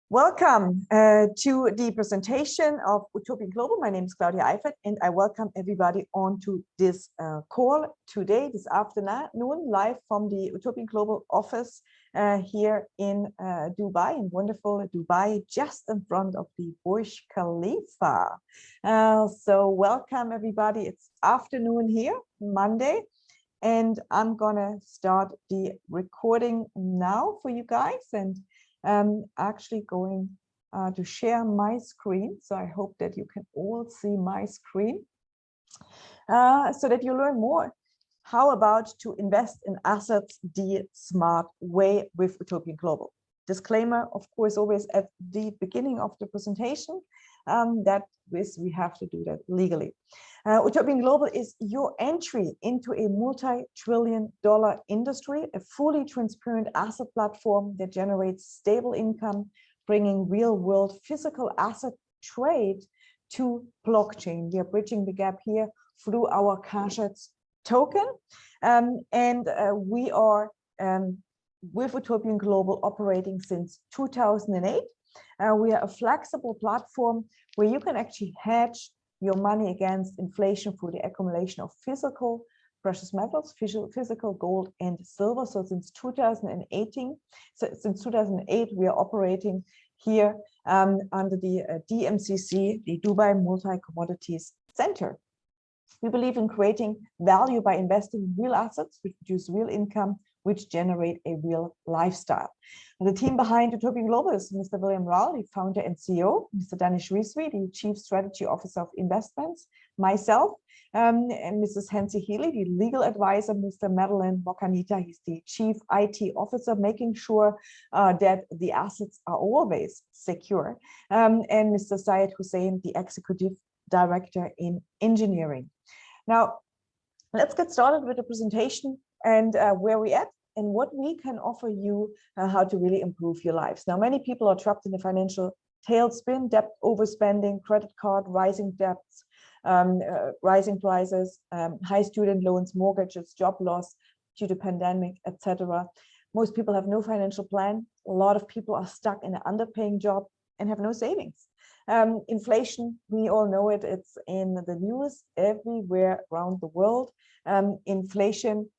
Welcome to the presentation of Utopian Global. My name is Claudia Eifert, and I welcome everybody onto this call today, this afternoon, live from the Utopian Global office here in Dubai, in wonderful Dubai, just in front of the Burj Khalifa. So welcome everybody. It's afternoon here, Monday, and I'm gonna start the recording now for you guys. And actually going to share my screen. So I hope that you can all see my screen so that you learn more. How about to invest in assets the smart way with Utopian Global? Disclaimer, of course, always at the beginning of the presentation, that we have to do that legally. Utopian Global is your entry into a multi-trillion-dollar industry, a fully transparent asset platform that generates stable income, bringing real-world physical asset trade to blockchain. We are bridging the gap here through our CashAds token, and we are with Utopian Global operating since 2008. We are a flexible platform where you can actually hedge your money against inflation through the accumulation of physical precious metals, physical gold and silver. So since 2008, we are operating here under the DMCC, the Dubai Multi-Commodities Center. We believe in creating value by investing in real assets, which produce real income, which generate a real lifestyle. And the team behind Utopian Global is Mr. William Rowell, the founder and CEO, Mr. Danish Rizvi, the Chief Strategy Officer of Investments, myself, and Mrs. Hensi Healy, the legal advisor, Mr. Madeline Mokanita, he's the Chief IT Officer, making sure that the assets are always secure, and Mr. Syed Hussein, the Executive Director in Engineering. Now, let's get started with the presentation and where we're at and what we can offer you, how to really improve your lives. Now, many people are trapped in the financial tailspin, debt overspending, credit card, rising debts, rising prices, high student loans, mortgages, job loss due to pandemic, etc. Most people have no financial plan. A lot of people are stuck in an underpaying job and have no savings. Inflation, we all know it, it's in the news everywhere around the world. Inflation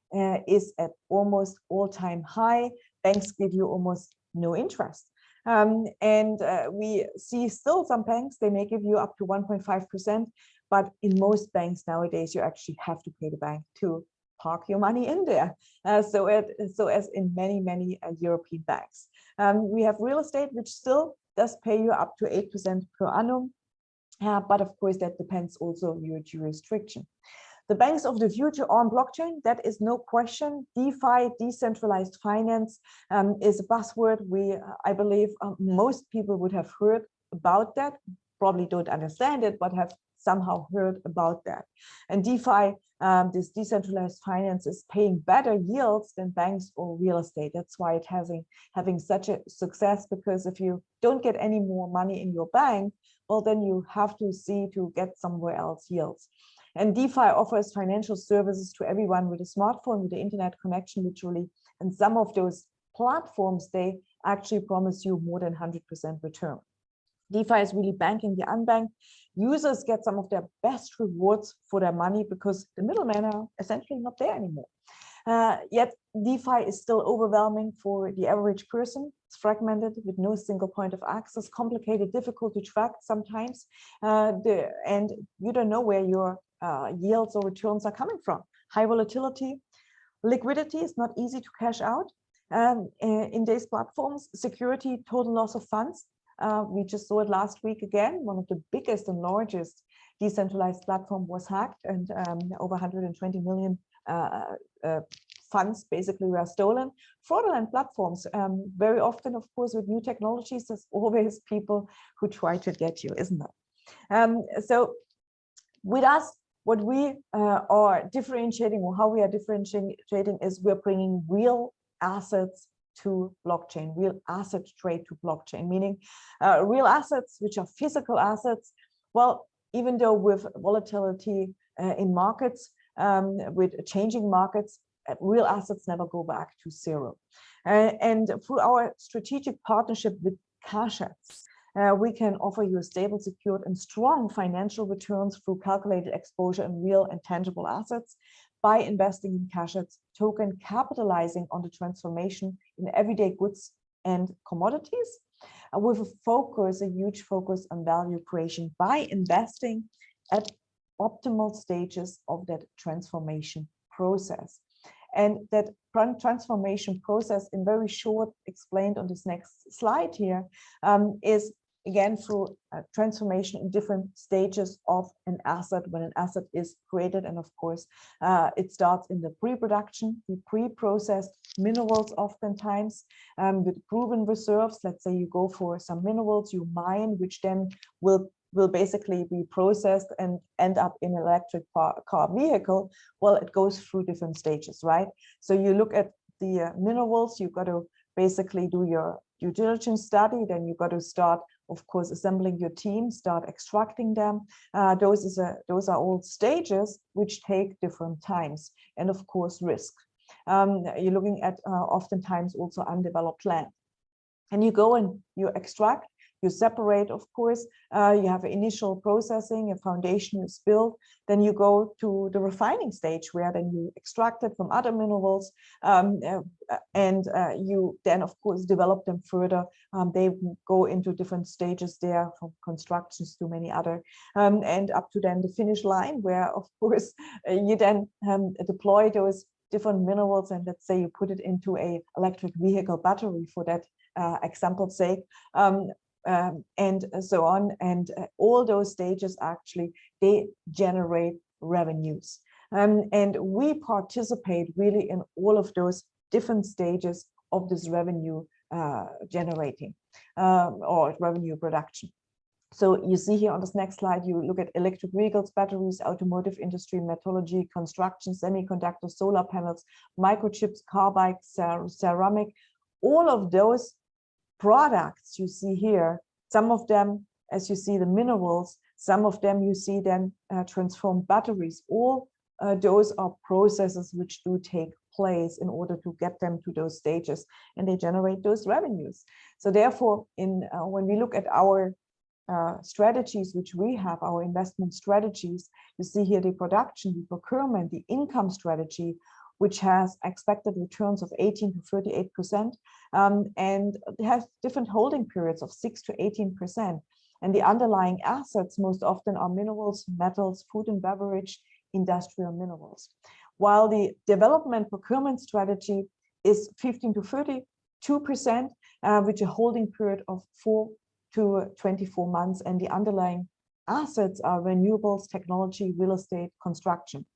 is at almost all-time high. Banks give you almost no interest. We see still some banks, they may give you up to 1.5%, but in most banks nowadays, you actually have to pay the bank to park your money in there. So as in many European banks. We have real estate, which still does pay you up to 8% per annum. But of course, that depends also on your jurisdiction. The banks of the future are on blockchain, that is no question. DeFi, decentralized finance, is a buzzword. I believe most people would have heard about that, probably don't understand it, but have somehow heard about that. And DeFi, this decentralized finance, is paying better yields than banks or real estate. That's why it having such a success, because if you don't get any more money in your bank, well, then you have to see to get somewhere else yields. And DeFi offers financial services to everyone with a smartphone, with the internet connection, literally. And some of those platforms, they actually promise you more than 100% return. DeFi is really banking the unbanked. Users get some of their best rewards for their money because the middlemen are essentially not there anymore. Yet DeFi is still overwhelming for the average person. It's fragmented with no single point of access, complicated, difficult to track sometimes, and you don't know where your yields or returns are coming from. High volatility, liquidity is not easy to cash out in these platforms. Security, total loss of funds. We just saw it last week again. One of the biggest and largest decentralized platform was hacked, and over 120 million funds basically were stolen. Fraudulent platforms, very often, of course, with new technologies, there's always people who try to get you, isn't there? So with us, what we are differentiating, or how we are differentiating, is we're bringing real assets to blockchain, real asset trade to blockchain, meaning real assets, which are physical assets. Well, even though with volatility in markets, with changing markets, real assets never go back to zero. And through our strategic partnership with cash assets. We can offer you stable, secured, and strong financial returns through calculated exposure in real and tangible assets by investing in cash assets token, capitalizing on the transformation in everyday goods and commodities, with a huge focus on value creation by investing at optimal stages of that transformation process. And that transformation process, in very short, explained on this next slide here, is again through transformation in different stages of an asset when an asset is created. And of course, it starts in the pre-production, the pre-processed minerals oftentimes with proven reserves. Let's say you go for some minerals, you mine, which then will basically be processed and end up in an electric car vehicle. Well, it goes through different stages, right? So you look at the minerals, you've got to basically do your due diligence study, then you've got to start, of course, assembling your team, start extracting them. Those are all stages which take different times, and of course risk. You're looking at oftentimes also undeveloped land, and you go and you extract, you separate, of course, you have initial processing, a foundation is built, then you go to the refining stage where then you extract it from other minerals, and you then, of course, develop them further. They go into different stages there, from constructions to many other, and up to then the finish line where, of course, you then deploy those different minerals, and let's say you put it into a electric vehicle battery for that example's sake. And so on, and all those stages actually, they generate revenues, and we participate really in all of those different stages of this revenue generating or revenue production. So you see here on this next slide, you look at electric vehicles, batteries, automotive industry, metallurgy, construction, semiconductors, solar panels, microchips, car bikes, ceramic, all of those products you see here. Some of them, as you see, the minerals, some of them you see then transformed batteries. All those are processes which do take place in order to get them to those stages, and they generate those revenues. So therefore, when we look at our strategies which we have, our investment strategies, you see here the production, the procurement, the income strategy, which has expected returns of 18 to 38%, and it has different holding periods of 6 to 18%. And the underlying assets most often are minerals, metals, food and beverage, industrial minerals. While the development procurement strategy is 15 to 32%, with a holding period of 4 to 24 months, and the underlying assets are renewables, technology, real estate, construction.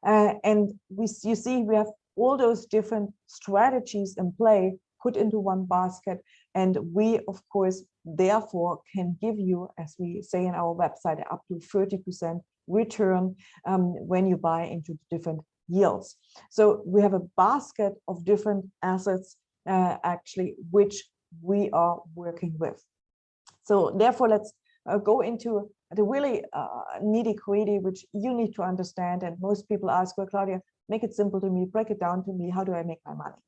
And you see we have all those different strategies in play put into one basket, and we of course therefore can give you, as we say in our website, up to 30% return when you buy into the different yields. So we have a basket of different assets actually which we are working with. So therefore let's go into the really nitty-gritty, which you need to understand. And most people ask, well, Claudia, make it simple to me, break it down to me, how do I make my money?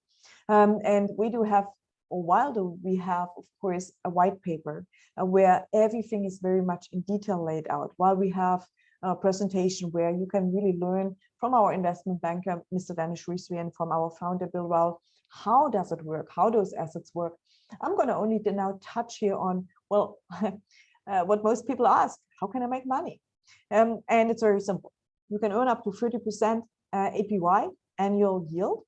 And we do have, or while do we have, of course, a white paper where everything is very much in detail laid out, while we have a presentation where you can really learn from our investment banker, Mr. Danish Rieswe, and from our founder, Bill Rowell, how does it work, how those assets work. I'm going to only now touch here on, well, what most people ask, how can I make money? And it's very simple. You can earn up to 30% APY, annual yield,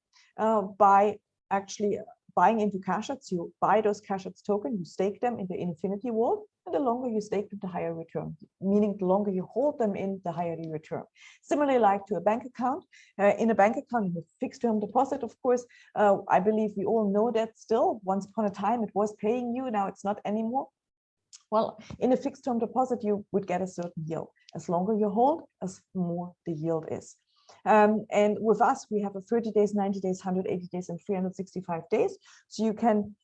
by actually buying into cash assets. You buy those cash assets token, you stake them in the infinity vault, and the longer you stake them, the higher return, meaning the longer you hold them in, the higher the return. Similarly, like to a bank account, in a bank account, you have fixed term deposit, of course. I believe we all know that still. Once upon a time, it was paying you, now it's not anymore. Well, in a fixed term deposit, you would get a certain yield. As longer you hold, as more the yield is. And with us, we have a 30 days, 90 days, 180 days, and 365 days. So you can,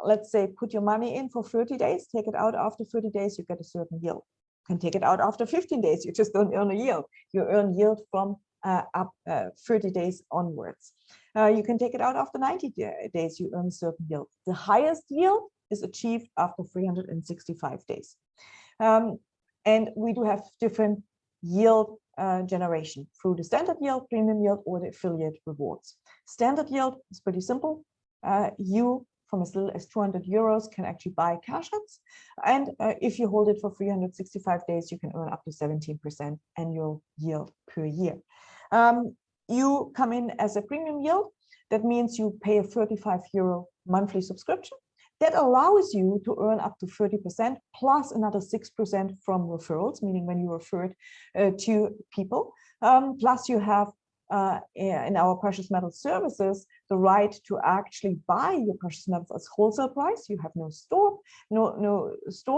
let's say, put your money in for 30 days, take it out after 30 days, you get a certain yield. You can take it out after 15 days, you just don't earn a yield. You earn yield from up 30 days onwards. You can take it out after 90 days, you earn a certain yield. The highest yield is achieved after 365 days. And we do have different yield generation through the standard yield, premium yield, or the affiliate rewards. Standard yield is pretty simple. You, from as little as 200 euros, can actually buy cash ads. And if you hold it for 365 days, you can earn up to 17% annual yield per year. You come in as a premium yield. That means you pay a 35 euro monthly subscription. That allows you to earn up to 30% plus another 6% from referrals, meaning when you referred to people. Plus you have in our precious metal services the right to actually buy your precious metals as wholesale price. You have no store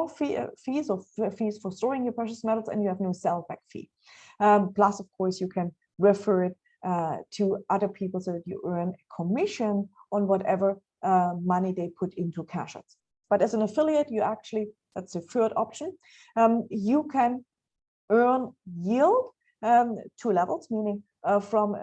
fees or fees for storing your precious metals, and you have no sellback fee. Plus, of course, you can refer it to other people so that you earn a commission on whatever money they put into cash ads. But as an affiliate, you actually, that's the third option, you can earn yield two levels, meaning from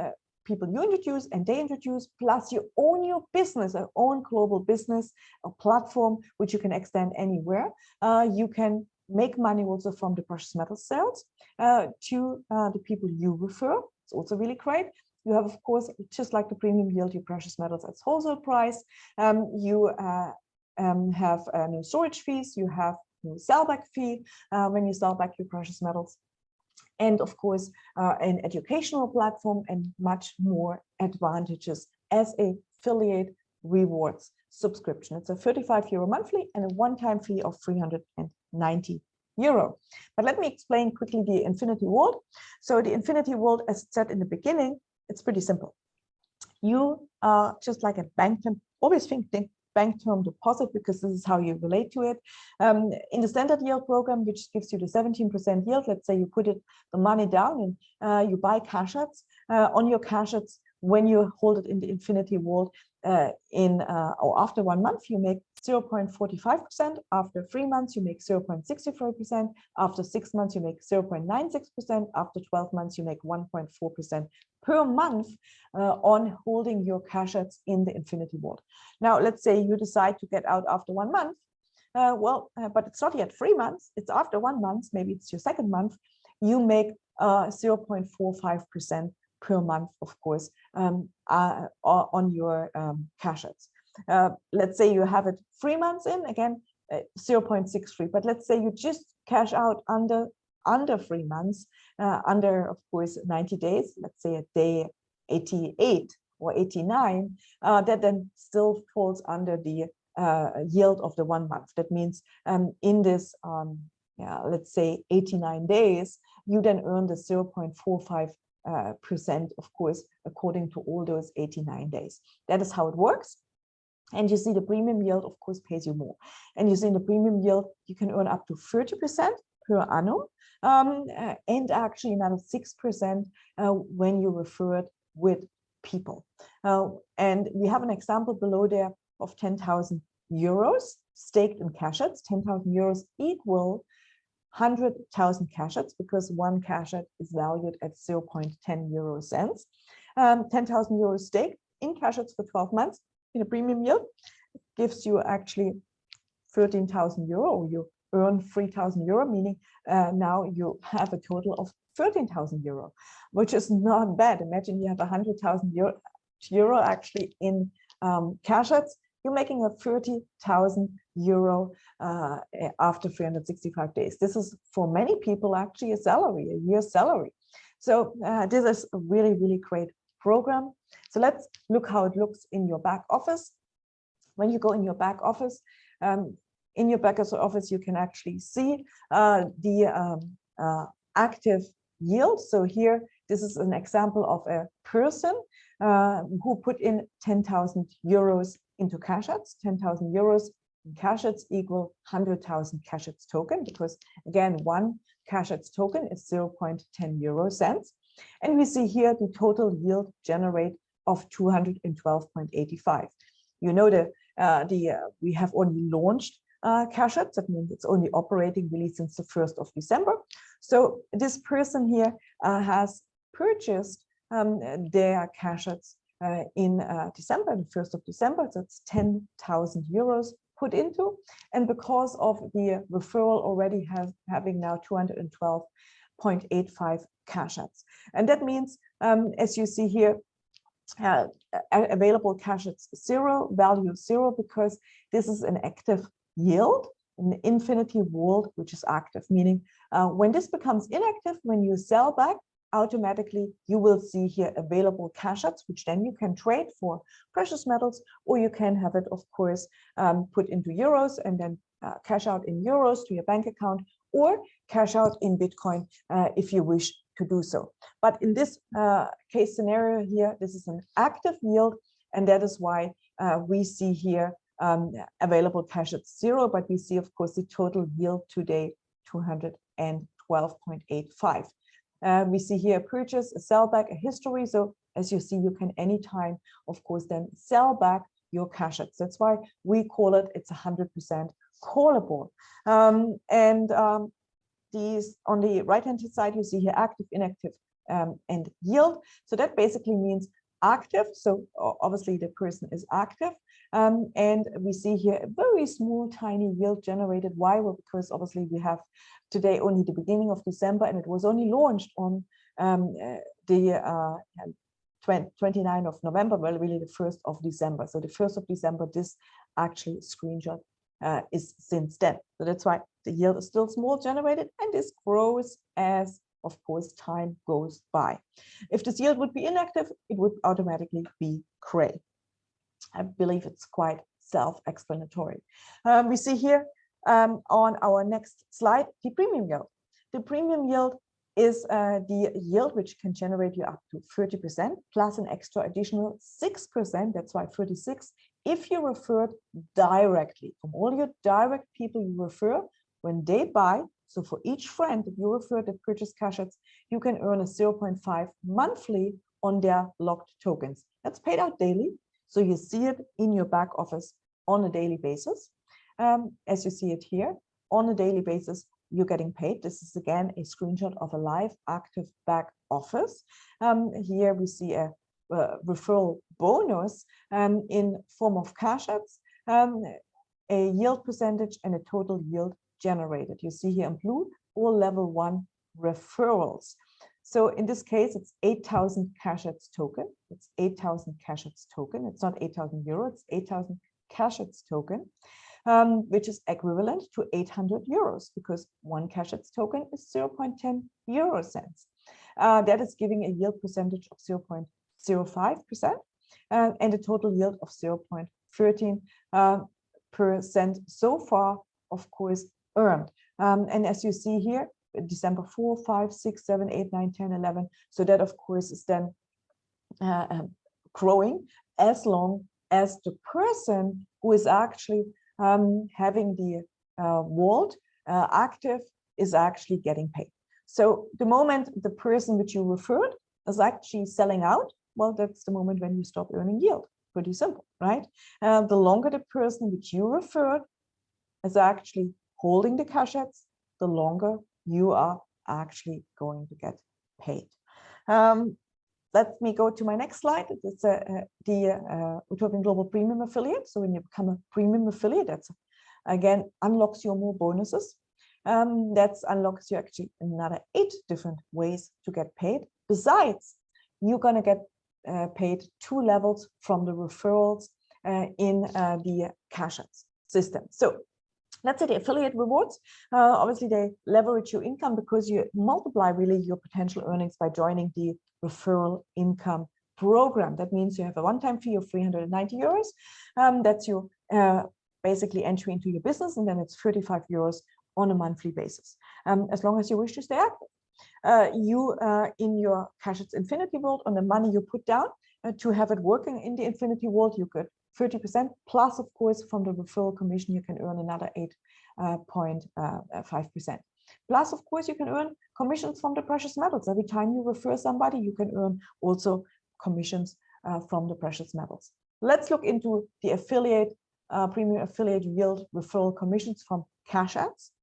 people you introduce and they introduce, plus you own your business, your own global business, a platform which you can extend anywhere. You can make money also from the precious metal sales to the people you refer. It's also really great. You have, of course, just like the premium yield, your precious metals at wholesale price. You have no storage fees. You have no sellback fee when you sell back your precious metals. And of course, an educational platform and much more advantages as a affiliate rewards subscription. It's a 35 euro monthly and a one-time fee of 390 euro. But let me explain quickly the Infinity Vault. So the Infinity Vault, as said in the beginning, it's pretty simple. You are just like a bank term, always think bank term deposit, because this is how you relate to it. In the standard yield program, which gives you the 17% yield, let's say you put the money down and you buy cash ads. On your cash ads, when you hold it in the Infinity Vault, or after 1 month, you make 0.45%. After 3 months, you make 0.64%. After 6 months, you make 0.96%. After 12 months, you make 1.4% per month on holding your cash ads in the Infinity Vault. Now, let's say you decide to get out after 1 month. But it's not yet 3 months. It's after 1 month. Maybe it's your second month. You make 0.45% per month, of course, on your cash ads. Let's say you have it 3 months in, again, 0.63. But let's say you just cash out under 3 months, under, of course, 90 days, let's say at day 88 or 89, that then still falls under the yield of the 1 month. That means in this, let's say 89 days, you then earn the 0.45%, of course, according to all those 89 days. That is how it works. And you see the premium yield, of course, pays you more. And you see in the premium yield, you can earn up to 30% per annum, and actually another 6% when you refer it with people. And we have an example below there of 10,000 euros staked in cash ads. 10,000 euros equal 100,000 cash ads, because one cash ad is valued at 0.10 euro cents. 10,000 euros staked in cash ads for 12 months in a premium yield gives you actually 13,000 euro, or you earn 3,000 euro, meaning now you have a total of 13,000 euro, which is not bad. Imagine you have 100,000 euro actually in cash ads. You're making a 30,000 euro after 365 days. This is for many people actually a salary, a year's salary. So this is a really, really great program. So let's look how it looks in your back office. When you go in your back office, you can actually see the active yield. So here, this is an example of a person who put in 10,000 euros into cash ads. 10,000 euros in cash ads equal 100,000 cash ads token, because again, one cash ads token is 0.10 euro cents. And we see here the total yield generate of 212.85. You know that we have only launched cash ads. That means it's only operating really since the 1st of December. So this person here has purchased their cash ads in December, the 1st of December. So it's 10,000 euros put into, and because of the referral already having now 212.85 cash outs. And that means, as you see here, available cash outs 0, value 0, because this is an active yield, an infinity world, which is active, meaning when this becomes inactive, when you sell back, automatically you will see here available cash outs, which then you can trade for precious metals, or you can have it, of course, put into euros and then cash out in euros to your bank account, or cash out in Bitcoin if you wish to do so. But in this case scenario here, this is an active yield, and that is why we see here available cash at 0, but we see, of course, the total yield today 212.85. We see here a purchase, a sell back, a history. So as you see, you can anytime, of course, then sell back your cash outs. That's why we call it, it's 100% callable. These on the right-hand side, you see here active, inactive, and yield. So that basically means active. So obviously the person is active. And we see here a very small, tiny yield generated. Why? Well, because obviously we have today only the beginning of December, and it was only launched on the 29th of November, well, really the 1st of December. So the 1st of December, this actually screenshot is since then. So that's why the yield is still small generated, and this grows as, of course, time goes by. If this yield would be inactive, it would automatically be gray. I believe it's quite self-explanatory. We see here on our next slide, the premium yield. The premium yield is the yield which can generate you up to 30% plus an extra additional 6%. That's why 36. If you referred directly from all your direct people you refer, when they buy, so for each friend that you refer that purchase cash outs, you can earn a 0.5 monthly on their locked tokens. That's paid out daily. So you see it in your back office on a daily basis. As you see it here, on a daily basis, you're getting paid. This is again a screenshot of a live active back office. Here we see a referral bonus in form of cash outs, a yield percentage, and a total yield generated. You see here in blue, all level 1 referrals. So in this case, it's 8,000 cash outs token. It's 8,000 cash outs token. It's not 8,000 euro, it's 8,000 cash outs token, which is equivalent to 800 euros, because one cash outs token is 0.10 euro cents. That is giving a yield percentage of 0.05% and a total yield of 0.13% so far, of course, earned. And as you see here, December 4, 5, 6, 7, 8, 9, 10, 11. So that, of course, is then growing as long as the person who is actually having the vault active is actually getting paid. So the moment the person which you referred is actually selling out, well, that's the moment when you stop earning yield. Pretty simple, right? The longer the person which you referred is actually holding the cash outs, the longer you are actually going to get paid. Let me go to my next slide. It's the Utopian Global Premium Affiliate. So when you become a premium affiliate, that's again unlocks you more bonuses. That unlocks you actually another 8 different ways to get paid. Besides, you're going to get paid 2 levels from the referrals in the cash outs system. So let's say the affiliate rewards, obviously they leverage your income because you multiply really your potential earnings by joining the referral income program. That means you have a one-time fee of 390 euros. That's your basically entry into your business, and then it's 35 euros on a monthly basis, as long as you wish to stay active. You in your cash outs infinity vault, on the money you put down to have it working in the infinity vault, you get 30% plus, of course, from the referral commission, you can earn another 8.5%. Plus, of course, you can earn commissions from the precious metals. Every time you refer somebody, you can earn also commissions from the precious metals. Let's look into the affiliate, premium affiliate yield referral commissions from cash outs,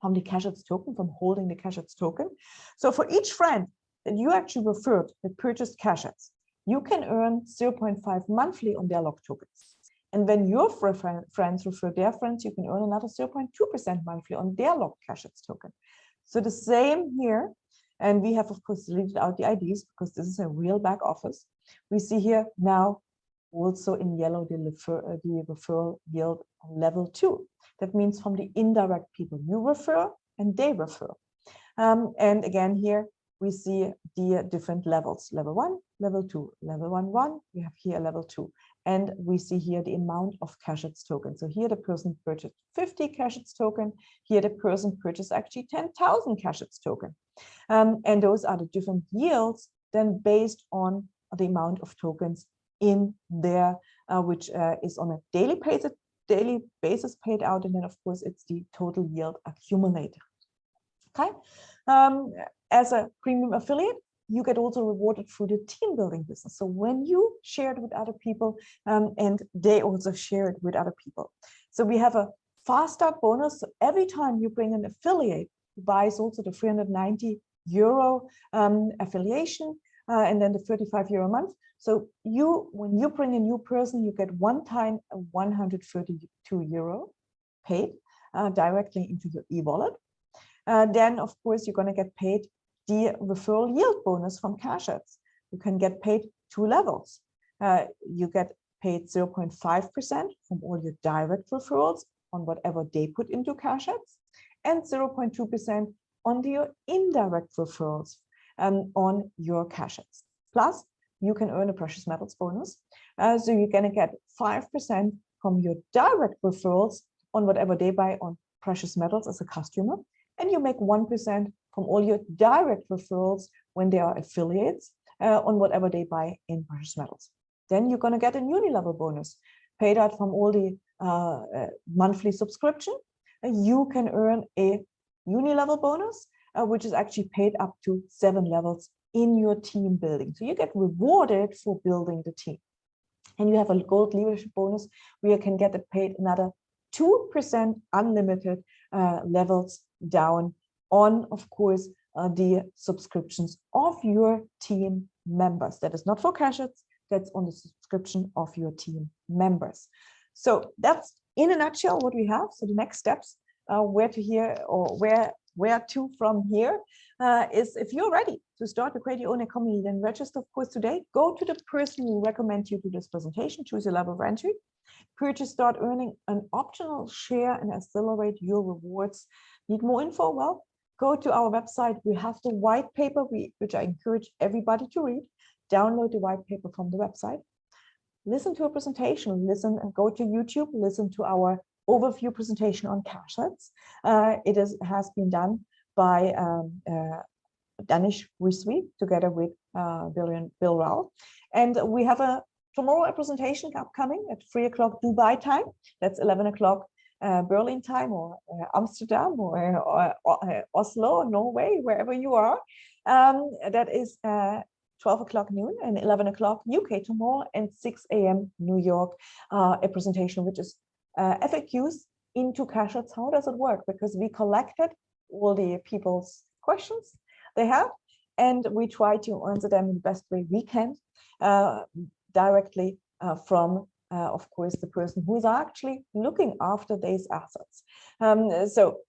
from the cash outs token, from holding the cash outs token. So for each friend that you actually referred that purchased cash outs, you can earn 0.5 monthly on their locked tokens. And when your friends refer their friends, you can earn another 0.2% monthly on their locked Cashets token. So the same here. And we have, of course, deleted out the IDs because this is a real back office. We see here now also in yellow the referral yield on level 2. That means from the indirect people you refer and they refer. And again, here we see the different levels, level 1, level 2, level 1, we have here level 2. And we see here the amount of Cashets token. So here the person purchased 50 Cashets token. Here the person purchased actually 10,000 Cashets token. And those are the different yields then based on the amount of tokens in there, which is on a daily basis paid out. And then of course it's the total yield accumulated. Okay. As a premium affiliate, you get also rewarded through the team building business. So when you share it with other people and they also share it with other people. So we have a fast start bonus. So every time you bring an affiliate who buys also the 390 euro affiliation and then the 35 euro a month. So when you bring a new person, you get one time 132 euro paid directly into your e-wallet. Then, of course, you're going to get paid the referral yield bonus from Cashets. You can get paid 2 levels. You get paid 0.5% from all your direct referrals on whatever they put into Cashets, and 0.2% on your indirect referrals on your Cashets. Plus, you can earn a precious metals bonus. So you're going to get 5% from your direct referrals on whatever they buy on precious metals as a customer. And you make 1% from all your direct referrals when they are affiliates on whatever they buy in precious metals. Then you're going to get a uni-level bonus paid out from all the monthly subscription. You can earn a uni-level bonus, which is actually paid up to 7 levels in your team building. So you get rewarded for building the team. And you have a gold leadership bonus where you can get it paid another 2% unlimited levels down on, of course, the subscriptions of your team members. That is not for Cashets, that's on the subscription of your team members. So that's in a nutshell what we have. So the next steps, where to here or where to from here is if you're ready to start to create your own economy, then register, of course, today. Go to the person who recommends you to this presentation, choose your level of entry, purchase, start earning an optional share and accelerate your rewards. Need more info? Well, go to our website. We have the white paper, which I encourage everybody to read. Download the white paper from the website. Listen to a presentation, listen and go to YouTube, listen to our overview presentation on Cashets. It has been done by Danish Wiswi together with Bill Rao. And we have tomorrow a presentation upcoming at 3 o'clock Dubai time. That's 11 o'clock Berlin time, or Amsterdam, or Oslo, Norway, wherever you are. That is 12 o'clock noon and 11 o'clock UK tomorrow, and 6 a.m. New York, a presentation which is FAQs into Cashets. How does it work? Because we collected all the people's questions they have, and we try to answer them in the best way we can, directly from, of course, the person who is actually looking after these assets. So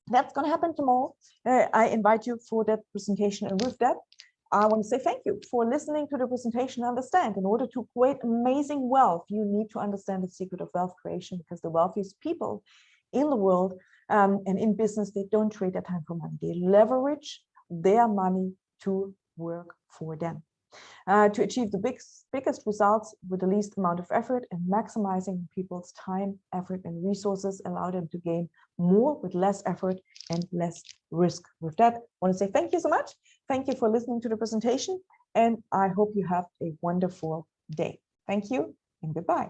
that's going to happen tomorrow. I invite you for that presentation, and with that, I want to say thank you for listening to the presentation. Understand, in order to create amazing wealth, you need to understand the secret of wealth creation, because the wealthiest people in the world and in business, they don't trade their time for money. They leverage their money to work for them. To achieve the biggest results with the least amount of effort, and maximizing people's time, effort, and resources allow them to gain more with less effort and less risk. With that, I want to say thank you so much. Thank you for listening to the presentation, and I hope you have a wonderful day. Thank you and goodbye.